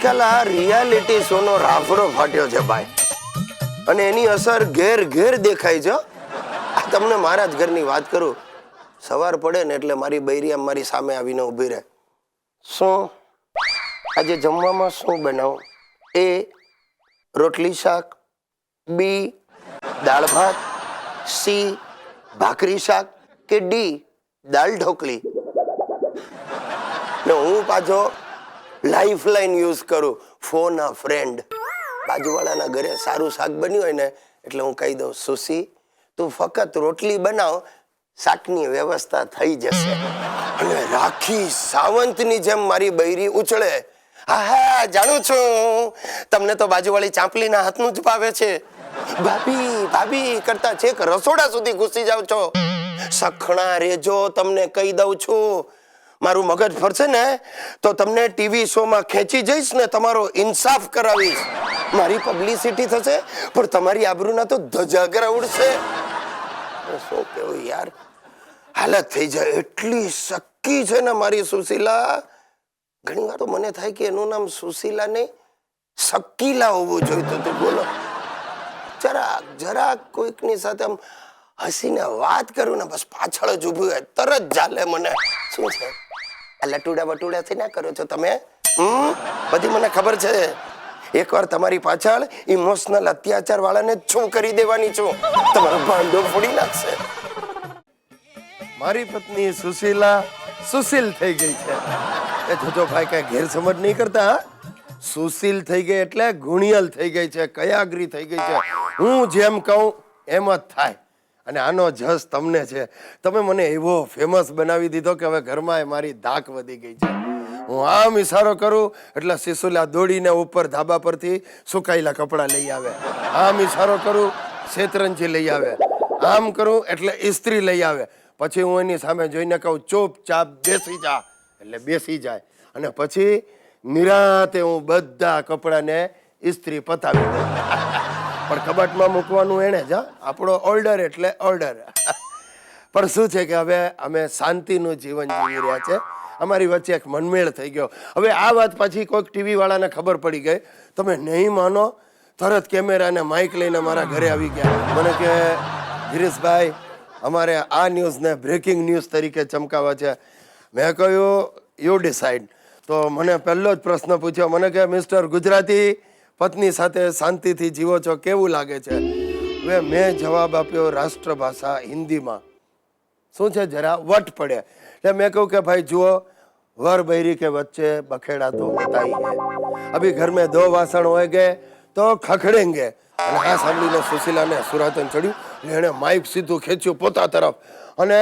આજકાલ આ reality show નો રાફડો ફાટ્યો છે ભાઈ, અને એની અસર ઘેર ઘેર દેખાય છે. આ તમને મારા જ ઘરની વાત કરું, સવાર પડે ને એટલે મારી બૈરી આમ મારી સામે આવીને ઊભી રહે. શું આજે જમવામાં શું બનાવું? એ રોટલી શાક, બી દાળ ભાત, સી ભાખરી શાક કે ડી દાળ ઢોકળી? ને હું પાછો લાઈફ લાઈન યુઝ કરું, ફોન અ ફ્રેન્ડ. બાજુવાળાના ઘરે સારું શાક બન્યું હોય ને એટલે હું કહી દઉં, સુશી તું ફક્ત રોટલી બનાવ, શાકની વ્યવસ્થા થઈ જશે. અને રાખી સાવંતની જેમ મારી બૈરી ઉછળે, હા જાણું છું તમને તો બાજુવાળી ચાંપલીના હાથનું જ ભાવે છે. ભાભી ભાભી કરતા છેક રસોડા સુધી ઘૂસી જાવ છો. સખણા રેજો, તમને કહી દઉં છું. મારું મગજ ફરશે ને તો તમને ટીવી શો માં ખેંચી જઈશ ને તમારો ઇન્સાફ કરાવીશ. મારી પબ્લિસિટી થશે પણ તમારી આબરૂના તો ધજાગરા ઉડશે. શું કેવું યાર, હાલત થઈ જાય એટલી સક્કી છે ને મારી સુશીલા. ઘણી વાર તો મને થાય કે એનું નામ સુશીલા નહીં સક્કીલા હોવું જોઈતું હતું. બોલો, જરાક જરાક કોઈકની સાથે આમ હસીને વાત કરું ને બસ પાછળ જ ઊભું હોય તરત ચાલે મને. શું છે આ લટુડા વટુડાથી ના કરો છો તમે? બધી મને ખબર છે. એકવાર તમારી પાછળ ઇમોશનલ અત્યાચાર વાળાને છું કરી દેવાની છું, તમારો ભાંડો ફોડી નાખશે. મારી પત્ની સુશીલા સુશીલ થઈ ગઈ છે. એ જોજો ભાઈ કઈ ગેરસમજ નહીં કરતા. સુશીલ થઈ ગઈ એટલે ગુણિયલ થઈ ગઈ છે, કયાગ્રી થઈ ગઈ છે. હું જેમ કહું એમ જ થાય. અને આનો જસ તમને છે. તમે મને એવો ફેમસ બનાવી દીધો કે હવે ઘરમાં મારી ધાક વધી ગઈ છે. હું આમ ઈશારો કરું એટલે સુશીલા દોડીને ઉપર ધાબા પરથી સુકાયેલા કપડાં લઈ આવે. આમ ઈશારો કરું શેતરંજી લઈ આવે. આમ કરું એટલે ઇસ્ત્રી લઈ આવે. પછી હું એની સામે જોઈને કહું ચૂપચાપ બેસી જા એટલે બેસી જાય. અને પછી નિરાતે હું બધા કપડાને ઇસ્ત્રી પતાવી દઉં. પણ કબાટમાં મૂકવાનું એને જ, આપણો ઓર્ડર એટલે ઓર્ડર. પણ શું છે કે હવે અમે શાંતિનું જીવન જીવી રહ્યા છે. અમારી વચ્ચે એક મનમેળ થઈ ગયો. હવે આ વાત પછી કોઈક ટીવી વાળાને ખબર પડી ગઈ. તમે નહીં માનો, તરત કેમેરાને માઇક લઈને મારા ઘરે આવી ગયા. મને કે ગિરીશભાઈ અમારે આ ન્યૂઝને બ્રેકિંગ ન્યૂઝ તરીકે ચમકાવવા છે. મેં કહ્યું યુ ડિસાઇડ. તો મને પહેલો જ પ્રશ્ન પૂછ્યો. મને કે મિસ્ટર ગુજરાતી પત્ની સાથે શાંતિથી જીવો છો, કેવું લાગે છે? હવે મેં જવાબ આપ્યો રાષ્ટ્રભાષા હિન્દીમાં. શું છે જરા વટ પડે. એટલે મેં કહ્યું કે ભાઈ જુઓ, वर बहरी के बच्चे बखेड़ा तो होता ही है. अभी घर में 2 वासण होएंगे तो खखड़ेंगे. અને આ સાંભળીને સુશીલાને સુરાતન ચડ્યું. એણે માઇક સીધું ખેંચ્યું પોતા તરફ અને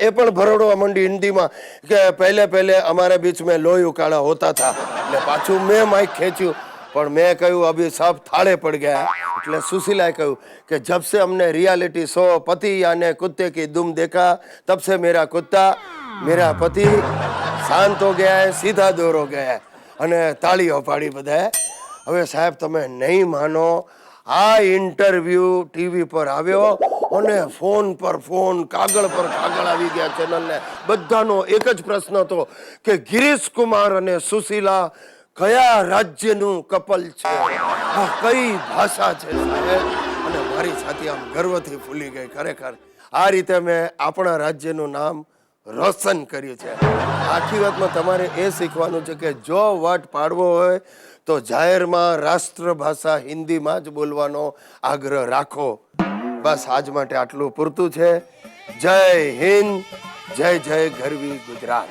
એ પણ ભરડવા માંડી હિન્દીમાં કે પહેલે અમારે બીચ में लोही उकाड़ा होता था. એટલે પાછું મેં માઇક ખેંચ્યું પણ મેં કહ્યું અભી સબ થાળે પડ ગયા. એટલે સુશીલાએ કહ્યું કે જબ से हमने रियलिटी शो पति यानी कुत्ते की दुम देखा तब से मेरा कुत्ता मेरा पति शांत हो गया है, सीधा दूर हो गया है. અને તાળીઓ પાડી બધાએ. હવે સાહેબ તમે નહીં માનો, આ ઇન્ટરવ્યુ ટીવી પર આવ્યો અને ફોન પર ફોન, કાગળ પર કાગળ આવી ગયા ચેનલને. બધાનો એક જ પ્રશ્ન હતો કે ગિરીશ કુમાર અને સુશીલા કયા રાજ્યનું કપલ છે, આ કઈ ભાષા છે સાહેબ? અને મારી છાતી આમ ગર્વથી ફૂલી ગઈ. ખરેખર આ રીતે મેં આપણા રાજ્યનું નામ રોશન કર્યું છે. આખી વાતમાં તમારે એ શીખવાનું છે કે જો વટ પાડવો હોય તો જાહેરમાં રાષ્ટ્રભાષા હિન્દીમાં જ બોલવાનો આગ્રહ રાખો. બસ આજ માટે આટલું પૂરતું છે. જય હિન્દ, જય જય ગરવી ગુજરાત.